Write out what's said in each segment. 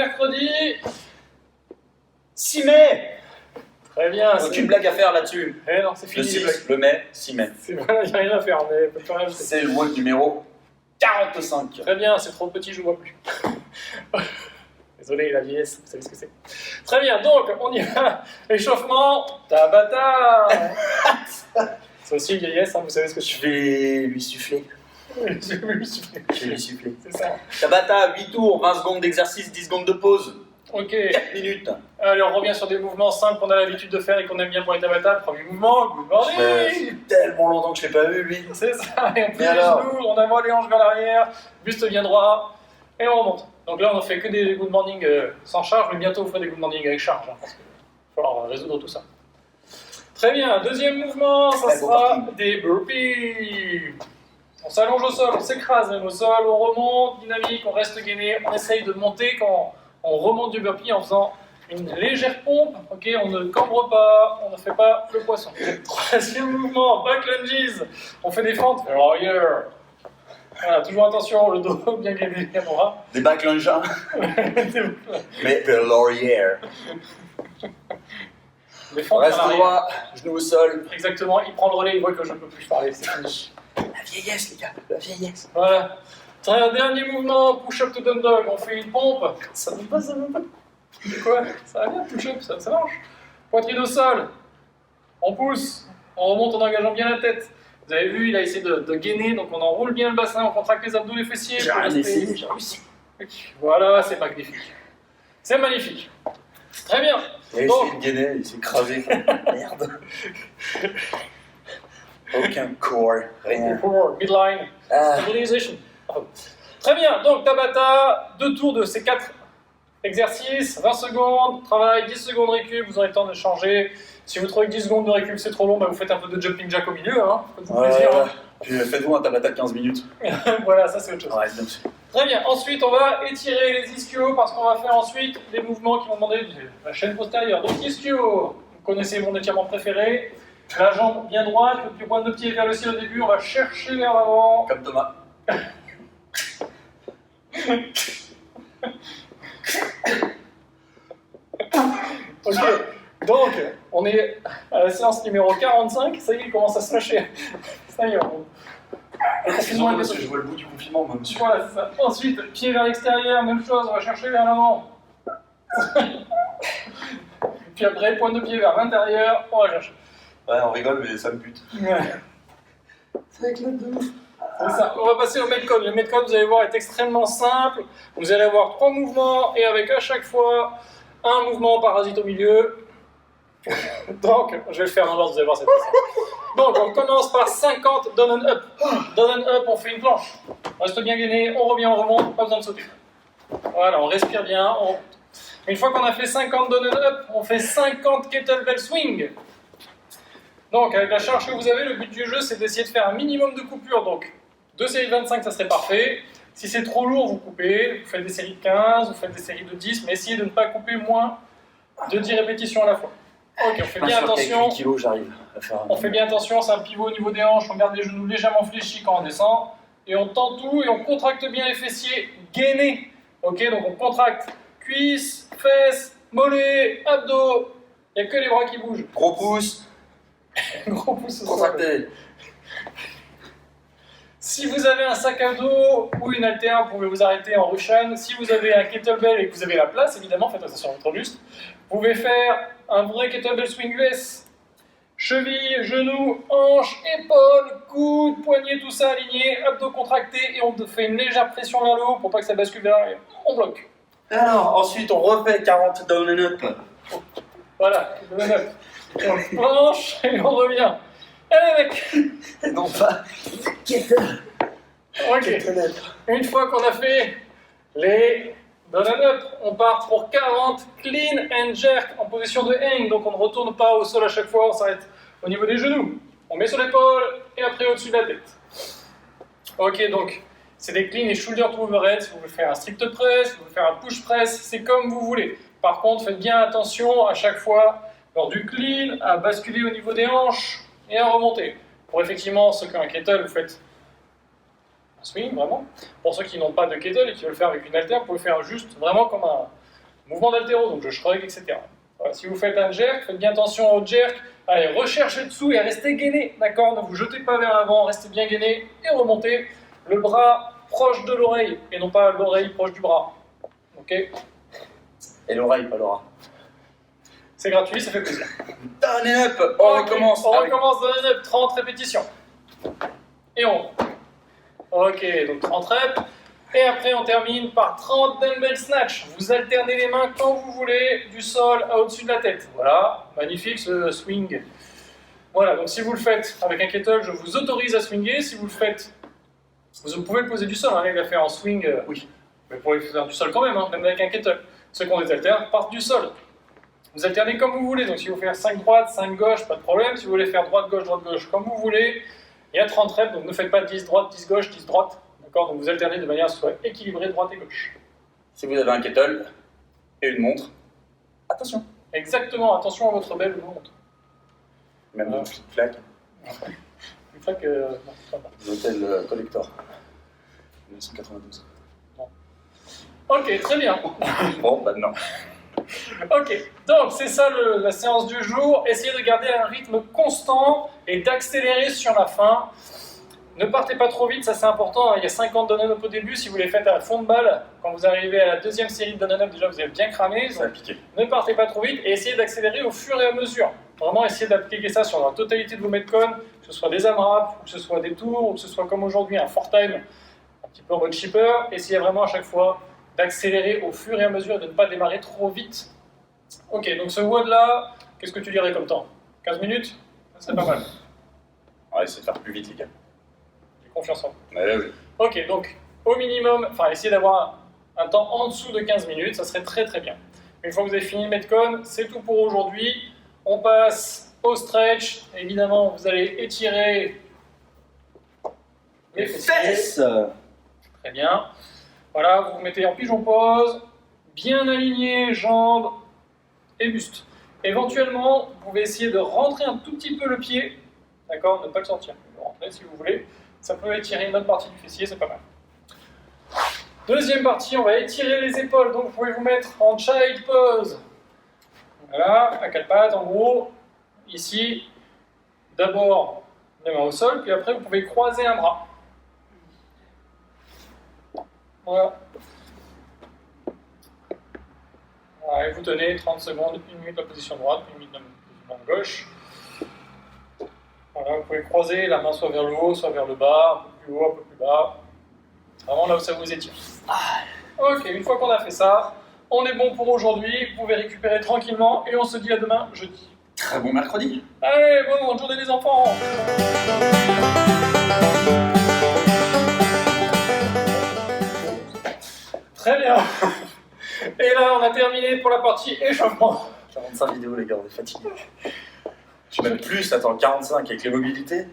mercredi 6 mai. Très bien. Aucune blague à faire là-dessus. Eh non, c'est Le fini. 6, le mai, 6 mai. Voilà, il n'y a rien à faire, mais on peut plus rien ajouter. C'est le mois numéro 45. Très bien, c'est trop petit, je ne vois plus. Désolé, la vieillesse, vous savez ce que c'est. Très bien, donc on y va. Échauffement, Tabata. C'est aussi vieillesse, hein, vous savez ce que Je vais lui souffler. je vais lui souffler. Je vais lui souffler. C'est ça. Tabata, 8 tours, 20 secondes d'exercice, 10 secondes de pause. Ok. 4 minutes. Allez, on revient sur des mouvements simples qu'on a l'habitude de faire et qu'on aime bien pour les Tabata. Premier mouvement, good morning. C'est tellement longtemps que je l'ai pas vu, lui. C'est ça, et on plie les alors genoux, on envoie les hanches vers l'arrière, buste bien droit, et on remonte. Donc là, on ne fait que des good morning sans charge, mais bientôt, on fera des good morning avec charge, hein, parce qu'il va falloir résoudre tout ça. Très bien, deuxième mouvement, ça sera des burpees. On s'allonge au sol, on s'écrase même au sol, on remonte, dynamique, on reste gainé, on essaye de monter quand on remonte du burpee en faisant une légère pompe, ok, on ne cambre pas, on ne fait pas le poisson. Troisième mouvement, back lunges, on fait des fentes, warrior. Voilà, toujours attention, le dos bien gainé, bien droit. Des back lunges. Mais de laurière. Les fentes Reste vers l'arrière. droit, genou au sol. Exactement, il prend le relais, il voit que je ne peux plus parler, c'est fini. La vieillesse, les gars, la vieillesse. Voilà. Très dernier mouvement, push-up to down dog, on fait une pompe. Ça va pas, ça va pas. C'est quoi? Ça va bien, push-up, ça marche. Poitrine au sol, on pousse, on remonte en engageant bien la tête. Vous avez vu, il a essayé de gainer, donc on enroule bien le bassin, on contracte les abdos, les fessiers. J'ai rien essayé, j'ai réussi. Voilà, c'est magnifique. C'est magnifique. Très bien. Il a Donc, essayé de gainer, il s'est écrasé. Merde. Aucun core, rien. midline, Ah. stabilization. Très bien, donc Tabata, 2 tours de ces 4 exercices, 20 secondes, travail, 10 secondes récup, vous aurez le temps de changer. Si vous trouvez que 10 secondes de récup c'est trop long, bah vous faites un peu de jumping jack au milieu, hein. Faites-vous plaisir. Hein. Puis faites-vous un Tabata de 15 minutes. Voilà, ça c'est autre chose. Ouais, bien sûr. Très bien, ensuite on va étirer les ischios parce qu'on va faire ensuite des mouvements qui vont demander de la chaîne postérieure. Donc ischio, vous connaissez mon étirement préféré. La jambe bien droite, le point de pied vers le ciel au début, on va chercher vers l'avant. Comme Thomas. Ok, donc on est à la séance numéro 45, ça y est, il commence à se lâcher. Ça y est, le confinement est Parce que bientôt. je vois le bout du confinement, moi, monsieur. Voilà, c'est ça. Ensuite, pied vers l'extérieur, même chose, on va chercher vers l'avant. Puis après, point de pied vers l'intérieur, on va chercher. Ouais, on rigole, mais ça me bute. C'est avec le dos. C'est ça. On va passer au Metcon. Le Metcon, vous allez voir, est extrêmement simple. Vous allez avoir 3 mouvements et avec à chaque fois un mouvement parasite au milieu. Donc, je vais le faire dans l'ordre, vous allez voir cette fois. Donc, on commence par 50 down and up. Down and up, on fait une planche. On reste bien gainé, on revient, on remonte, pas besoin de sauter. Voilà, on respire bien, on remonte. Une fois qu'on a fait 50 down and up, on fait 50 kettlebell swing. Donc, avec la charge que vous avez, le but du jeu, c'est d'essayer de faire un minimum de coupures. Donc, 2 séries de 25, ça serait parfait. Si c'est trop lourd, vous coupez. Vous faites des séries de 15, vous faites des séries de 10, mais essayez de ne pas couper moins de 10 répétitions à la fois. Ok, on fait bien attention. 8 kilos, j'arrive à faire. On fait bien attention, c'est un pivot au niveau des hanches. On garde les genoux légèrement fléchis quand on descend. Et on tend tout et on contracte bien les fessiers gainés. Ok, donc on contracte cuisses, fesses, mollets, abdos. Il n'y a que les bras qui bougent. Gros pouce, Gros pouce au sol. contracté. Si vous avez un sac à dos ou une haltère, vous pouvez vous arrêter en Russian. Si vous avez un kettlebell et que vous avez la place, évidemment, faites attention à votre buste. Vous pouvez faire un vrai kettlebell swing US. Cheville, genoux, hanches, épaules, coudes, poignets, tout ça aligné, abdos contractés et on fait une légère pression vers le haut pour pas que ça bascule vers l'arrière. On bloque. Alors, ensuite, on refait 40 down and up. Voilà, on planche et on revient. Allez mec. Et non pas. Ok. Une fois qu'on a fait les down and up, on part pour 40 clean and jerk en position de hang. Donc on ne retourne pas au sol à chaque fois, on s'arrête au niveau des genoux. On met sur l'épaule et après au-dessus de la tête. Ok, donc c'est des clean et shoulder to overhead. Si vous voulez faire un strict press, si vous voulez faire un push press, c'est comme vous voulez. Par contre, faites bien attention à chaque fois, lors du clean, à basculer au niveau des hanches et à remonter. Pour effectivement ceux qui ont un kettle, vous faites un swing vraiment. Pour ceux qui n'ont pas de kettle et qui veulent le faire avec une haltère, vous pouvez faire juste vraiment comme Mouvement d'haltéro, donc je shrug, etc. Voilà, si vous faites un jerk, faites bien attention au jerk. Allez, recherchez dessous et restez gainé, d'accord? Ne vous jetez pas vers l'avant, restez bien gainé et remontez le bras proche de l'oreille et non pas l'oreille proche du bras. Ok? Et l'oreille, pas l'aura. C'est gratuit, ça fait plaisir. Down and up. On recommence. On recommence dans les 30 répétitions. Et on. Ok, donc 30 reps. Et après, on termine par 30 dumbbell snatch. Vous alternez les mains quand vous voulez, du sol à au-dessus de la tête. Voilà, magnifique ce swing. Voilà, donc si vous le faites avec un kettle, je vous autorise à swinger. Si vous le faites, vous pouvez le poser du sol. Hein. Il va faire en swing, oui. Mais vous pouvez le faire du sol quand même, hein, même avec un kettle. Ceux qu'on les alterne partent du sol. Vous alternez comme vous voulez. Donc si vous voulez faire 5 droite, 5 gauche, pas de problème. Si vous voulez faire droite, gauche, comme vous voulez. Il y a 30 reps, donc ne faites pas 10 droite, 10 gauche, 10 droite. D'accord, donc vous alternez de manière à ce soit équilibré droite et gauche. Si vous avez un kettle et une montre, attention. Exactement, attention à votre belle montre. Même le flic-flac. Une fois que... non, ça va. L'hôtel Collector. 1992. Non. Ok, très bien. Bon, bah non. Ok, donc c'est ça la séance du jour. Essayez de garder un rythme constant et d'accélérer sur la fin. Ne partez pas trop vite, ça c'est important. Il y a 50 down-up au début. Si vous les faites à fond de balle, quand vous arrivez à la deuxième série de down-up, déjà vous avez bien cramé. Ça va piquer. Ne partez pas trop vite et essayez d'accélérer au fur et à mesure. Vraiment, essayez d'appliquer ça sur la totalité de vos metcons, que ce soit des AMRAP, ou que ce soit des tours, ou que ce soit comme aujourd'hui un 4-time, un petit peu en mode shipper. Essayez vraiment à chaque fois d'accélérer au fur et à mesure et de ne pas démarrer trop vite. Ok, donc ce WOD là, qu'est-ce que tu dirais comme temps? 15 minutes? C'est pas mal. On va essayer de faire plus vite, les gars. J'ai confiance en vous. Ouais, oui. Ok, donc au minimum, enfin essayez d'avoir un temps en dessous de 15 minutes, ça serait très très bien. Une fois que vous avez fini le Metcon, c'est tout pour aujourd'hui. On passe au stretch. Évidemment, vous allez étirer les fesses. Très bien. Voilà, vous vous mettez en pigeon pose, bien aligné, jambes et buste. Éventuellement, vous pouvez essayer de rentrer un tout petit peu le pied, d'accord, ne pas le sortir. Vous rentrez si vous voulez. Ça peut étirer une autre partie du fessier, c'est pas mal. Deuxième partie, on va étirer les épaules. Donc vous pouvez vous mettre en child pose. Voilà, à quatre pattes en gros. Ici, d'abord les mains au sol, puis après vous pouvez croiser un bras. Voilà. Voilà, et vous tenez 30 secondes, 1 minute la position droite, 1 minute la position gauche. Voilà, vous pouvez croiser la main soit vers le haut, soit vers le bas, un peu plus haut, un peu plus bas. Vraiment là où ça vous étire. Ok, une fois qu'on a fait ça, on est bon pour aujourd'hui. Vous pouvez récupérer tranquillement et on se dit à demain, jeudi. Très bon mercredi. Allez, bonne journée des enfants. Très bien. Et là, on a terminé pour la partie échauffement. 45 vidéos, les gars, on est fatigués. Je même plus, attends, 45 avec les mobilités.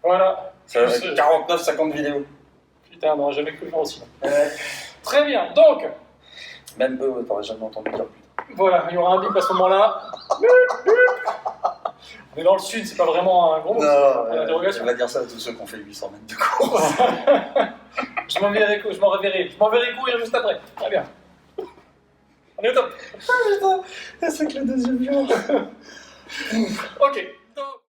Voilà. Ça va être 49, 50 vidéos. Putain, non, j'avais cru le faire aussi. Très bien, donc. Même eux, t'aurais jamais entendu dire plus. Voilà, il y aura un bip à ce moment-là. On est dans le sud, c'est pas vraiment un gros mot. On va dire ça à tous ceux qui ont fait 800 mètres de course. Je m'en verrai courir juste après. Très bien. On est au top. Ah putain, c'est que le deuxième jour. Ok.